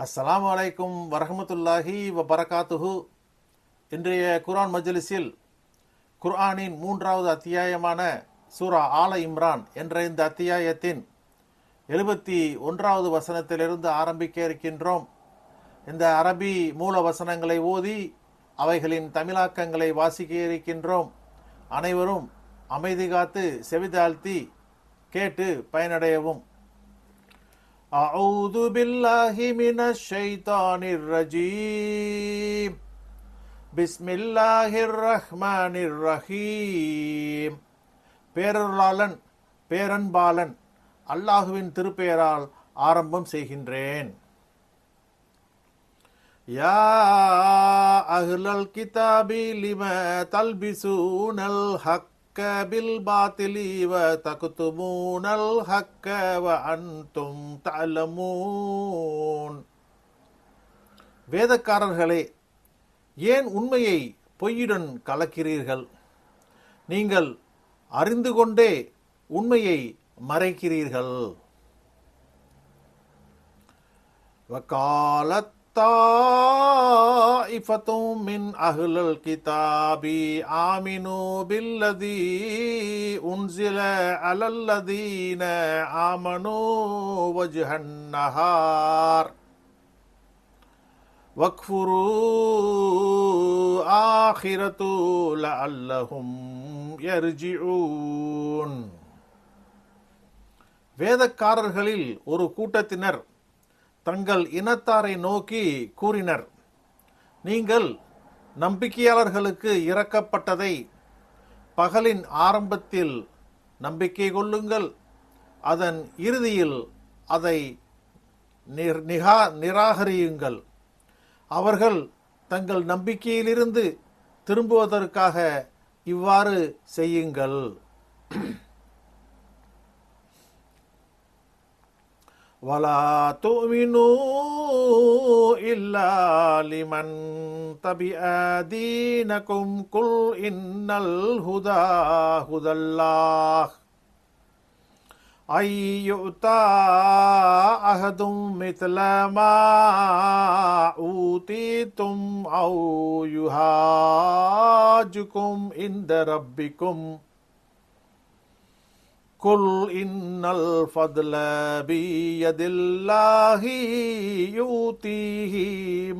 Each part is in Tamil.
அஸ்ஸலாமு அலைக்கும் வரஹ்மத்துல்லாஹி வபரகாத்துஹு. இன்றைய குர்ஆன் மஜ்லிஸில் குர்ஆனின் 3வது அத்தியாயமான சூரா ஆல இம்ரான் என்ற இந்த அத்தியாயத்தின் 71வது வசனத்திலிருந்து ஆரம்பிக்க இருக்கின்றோம். இந்த அரபி மூல வசனங்களை ஓதி அவைகளின் தமிழாக்கங்களை வாசிக்க இருக்கின்றோம். அனைவரும் அமைதி காத்து செவிதாழ்த்தி கேட்டு பயனடையவும். أعوذ بالله من الشيطان الرجيم بسم الله الرحمن الرحيم. பேரருளாளன் பேரன்பாளன் அல்லாஹுவின் திருப்பெயரால் ஆரம்பம் செய்கின்றேன். யா அஹ்லல் கிதாபி லிம தல்பிசூனல் ஹக் பில் பாத்திலி வ தக்துமூனல் ஹக்க வ அன்தும் தஅலமூன். வேதக்காரர்களே, ஏன் உண்மையை பொய்யுடன் கலக்கிறீர்கள்? நீங்கள் அறிந்து கொண்டே உண்மையை மறைக்கிறீர்கள். வகாலத் தாயிஃபத்தும் மின் அஹ்லல் கிதாபி ஆமினு பில்லதி உன்சில அலல்லதீன ஆமனு வஜ்ஹன் நஹார் வக்ஃபுரு ஆஹிரத்து லஅல்லஹும் யர்ஜிஊன். வேதக்காரர்களில் ஒரு கூட்டத்தினர் தங்கள் இனத்தாரை நோக்கி கூறினர், நீங்கள் நம்பிக்கையாளர்களுக்கு இறக்கப்பட்டதை பகலின் ஆரம்பத்தில் நம்பிக்கை கொள்ளுங்கள், அதன் இறுதியில் அதை நிராகரியுங்கள். அவர்கள் தங்கள் நம்பிக்கையிலிருந்து திரும்புவதற்காக இவ்வாறு செய்யுங்கள். وَلَا تُؤْمِنُوا إِلَّا لِمَنْ تَبِعَ دِينَكُمْ قُلْ إِنَّ الْهُدَى هُدَى اللَّهِ أَن يُؤْتَىٰ أَحَدٌ مِثْلَ مَا أُوتِيتُمْ أَوْ يُحَاجُّكُمْ عِندَ رَبِّكُمْ قُلْ إِنَّ الْفَضْلَ بِيَدِ اللَّهِ يُؤْتِيهِ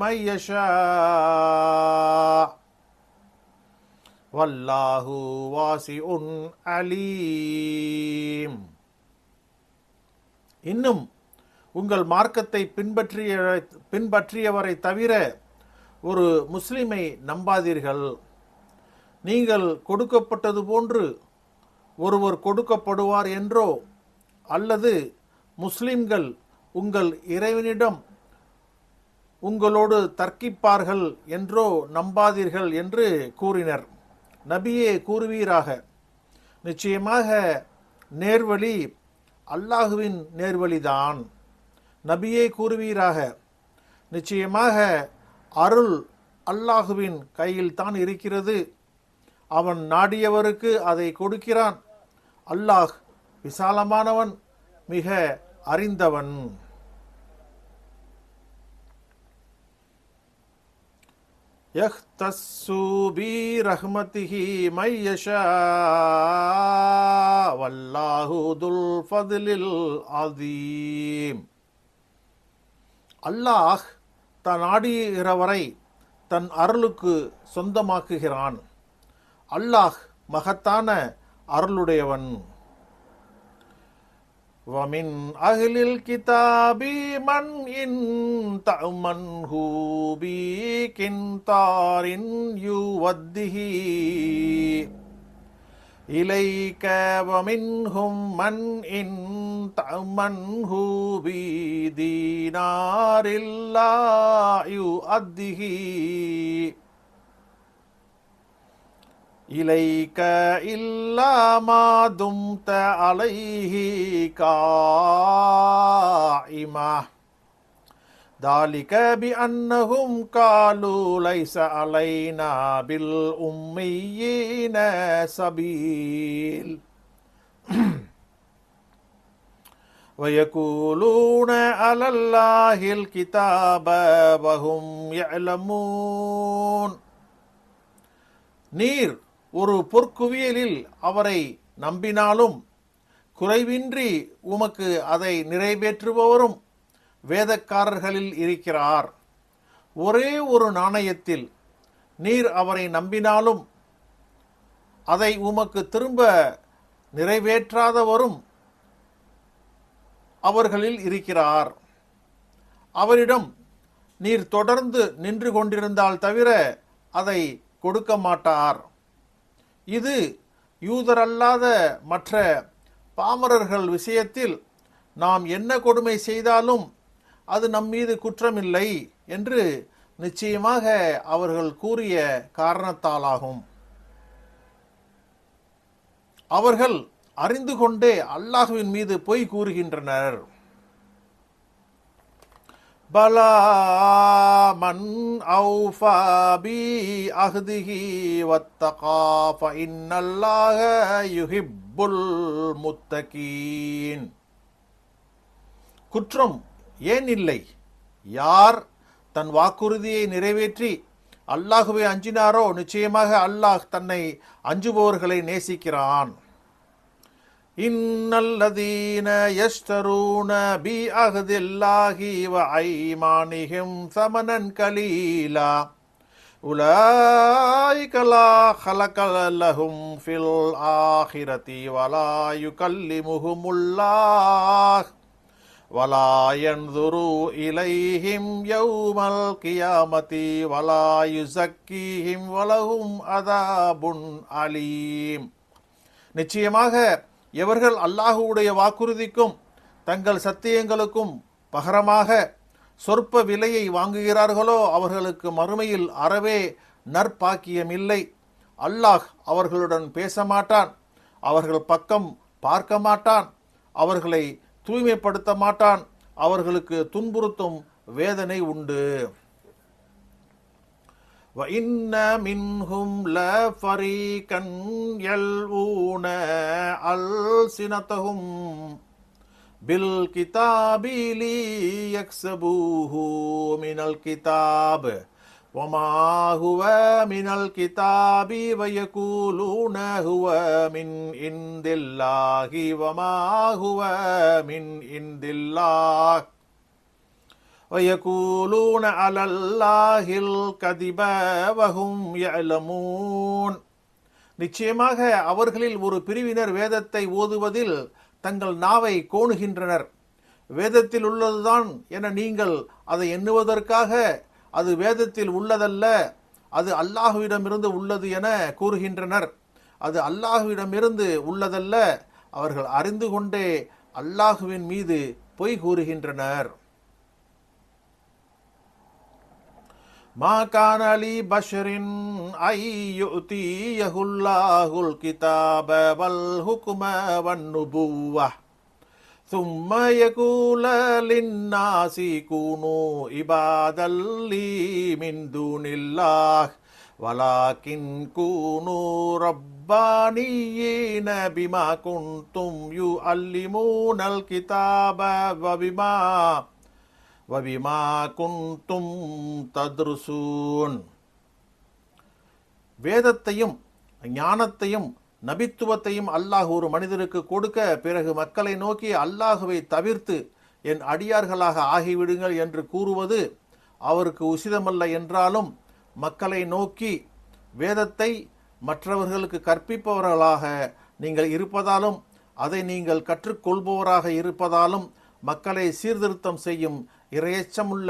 مَن يَشَاءُ وَاللَّهُ وَاسِعٌ عَلِيمٌ. இன்னும் உங்கள் மார்க்கத்தை பின்பற்றியவரை தவிர ஒரு முஸ்லிமை நம்பாதீர்கள். நீங்கள் கொடுக்கப்பட்டது போன்று ஒருவர் கொடுக்கப்படுவார் என்றோ அல்லது முஸ்லிம்கள் உங்கள் இறைவனிடம் உங்களோடு தர்க்கிப்பார்கள் என்றோ நம்பாதீர்கள் என்று கூறினர். நபியே கூறுவீராக, நிச்சயமாக நேர்வழி அல்லாஹுவின் நேர்வழிதான். நபியே கூறுவீராக, நிச்சயமாக அருள் அல்லாஹுவின் கையில் தான் இருக்கிறது. அவன் நாடியவருக்கு அதை கொடுக்கிறான். அல்லாஹ் விசாலமானவன், மிக அறிந்தவன். யஹ்தஸ்ஸு பி ரஹ்மதிஹி மை யஷா வல்லாஹு துல் ஃபத்லில் அஸீம். அல்லாஹ் தான் நாடுகிறவரை தன் அருளுக்கு சொந்தமாக்குகிறான். அல்லாஹ் மகத்தான அருளுடையவன். وَمِنْ أَهْلِ الْكِتَابِ مَنْ إِنْ تَأْمَنْهُ بِقِنْطَارٍ يُؤَدِّهِ إِلَيْكَ وَمِنْهُمْ مَنْ إِنْ تَأْمَنْهُ بِدِينَارٍ لَا يُؤَدِّهِ إِلَيْكَ إِلَّا مَا دُمْتَ عَلَيْهِ قَائِمًا ذَلِكَ بِأَنَّهُمْ قَالُوا لَيْسَ عَلَيْنَا بِالْأُمِّيِّينَ سَبِيلٌ وَيَقُولُونَ عَلَى اللَّهِ الْكِتَابَ وَهُمْ يَعْلَمُونَ நீர் ஒரு பொற்குவியலில் அவரை நம்பினாலும் குறைவின்றி உமக்கு அதை நிறைவேற்றுபவரும் வேதக்காரர்களில் இருக்கிறார். ஒரே ஒரு நாணயத்தில் நீர் அவரை நம்பினாலும் அதை உமக்கு திரும்ப நிறைவேற்றாதவரும் அவர்களில் இருக்கிறார். அவரிடம் நீர் தொடர்ந்து நின்று கொண்டிருந்தால் தவிர அதை கொடுக்க மாட்டார். இது யூதரல்லாத மற்ற பாமரர்கள் விஷயத்தில் நாம் என்ன கொடுமை செய்தாலும் அது நம்மீது குற்றமில்லை என்று நிச்சயமாக அவர்கள் கூறிய காரணத்தாலாகும். அவர்கள் அறிந்து கொண்டே அல்லாஹ்வின் மீது பொய் கூறுகின்றனர். பலா மன் அவ்ஃபா பி அஹ்திஹி வத்தகா ஃபஇன்னல்லாஹ யுஹிப்புல் முத்தகீன். குற்றம் ஏன் இல்லை? யார் தன் வாக்குறுதியை நிறைவேற்றி அல்லாஹுவை அஞ்சினாரோ நிச்சயமாக அல்லாஹ் தன்னை அஞ்சுபவர்களை நேசிக்கிறான். இன்னல்லதீன யஷ்தரூன பி அஹ்தில்லாஹி வ ஐமானிஹிம் ஸமனன் கலீலா உலாயிக லா ஹலக லஹும் ஃபில் ஆஹிரதி வலா யுகல்லிமுஹுமுல்லாஹ் வலா யன்துரு இலைஹிம் யௌமல் கியாமதி வலா யுஸக்கீஹிம் வலஹும் அதாபுன் அலீம். நிச்சயமாக எவர்கள் அல்லாஹுவுடைய வாக்குறுதிக்கும் தங்கள் சத்தியங்களுக்கும் பகரமாக சொற்ப விலையை வாங்குகிறார்களோ அவர்களுக்கு மறுமையில் அறவே நற்பாக்கியமில்லை. அல்லாஹ் அவர்களுடன் பேச மாட்டான், அவர்கள் பக்கம் பார்க்க மாட்டான், அவர்களை தூய்மைப்படுத்த மாட்டான், அவர்களுக்கு துன்புறுத்தும் வேதனை உண்டு. وَإِنَّ مِنْهُمْ لَفَرِيقًا يَلْوُونَ أَلْسِنَتَهُمْ بِالْكِتَابِ لِيَحْسَبُوهُ مِنَ الْكِتَابِ وَمَا هُوَ مِنَ الْكِتَابِ وَيَقُولُونَ هُوَ مِنْ عِنْدِ اللَّهِ وَمَا هُوَ مِنْ عِنْدِ اللَّهِ وَيَقُولُونَ عَلَى اللَّهِ الْكَذِبَ وَهُمْ يَعْلَمُونَ. நிச்சயமாக அவர்களில் ஒரு பிரிவினர் வேதத்தை ஓதுவதில் தங்கள் நாவை கோணுகின்றனர். வேதத்தில் உள்ளதுதான் என நீங்கள் அதை எண்ணுவதற்காக அது வேதத்தில் உள்ளதல்ல, அது அல்லாஹுவிடமிருந்து உள்ளது என கூறுகின்றனர். அது அல்லாஹுவிடமிருந்து உள்ளதல்ல, அவர்கள் அறிந்து கொண்டே அல்லாஹுவின் மீது பொய் கூறுகின்றனர். மா கான லி பஷரின் ஐ யுஅ்தியஹுல்லாஹுல் கிதாப வல் ஹுக்ம வன் நுபுவ்வஹ் ثم يقول للناس كونوا عبادا لي من دون الله ولكن كونوا ربانيين بما كنتم يعلمون الكتاب وبما كنتم تدرسون. வேதத்தையும் ஞானத்தையும் நபித்துவத்தையும் அல்லாஹ் ஒரு மனிதருக்கு கொடுக்க பிறகு மக்களை நோக்கி அல்லாஹுவை தவிர்த்து என் அடியார்களாக ஆகிவிடுங்கள் என்று கூறுவது அவருக்கு உசிதமல்ல என்றாலும் மக்களை நோக்கி வேதத்தை மற்றவர்களுக்கு கற்பிப்பவர்களாக நீங்கள் இருப்பதாலும் அதை நீங்கள் கற்றுக்கொள்பவராக இருப்பதாலும் மக்களை சீர்திருத்தம் செய்யும் இறையச்சமுள்ள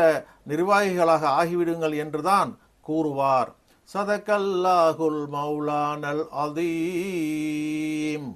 நிர்வாகிகளாக ஆகிவிடுங்கள் என்றுதான் கூறுவார். சதகல்லாஹுல் மௌலானல் அதீம்.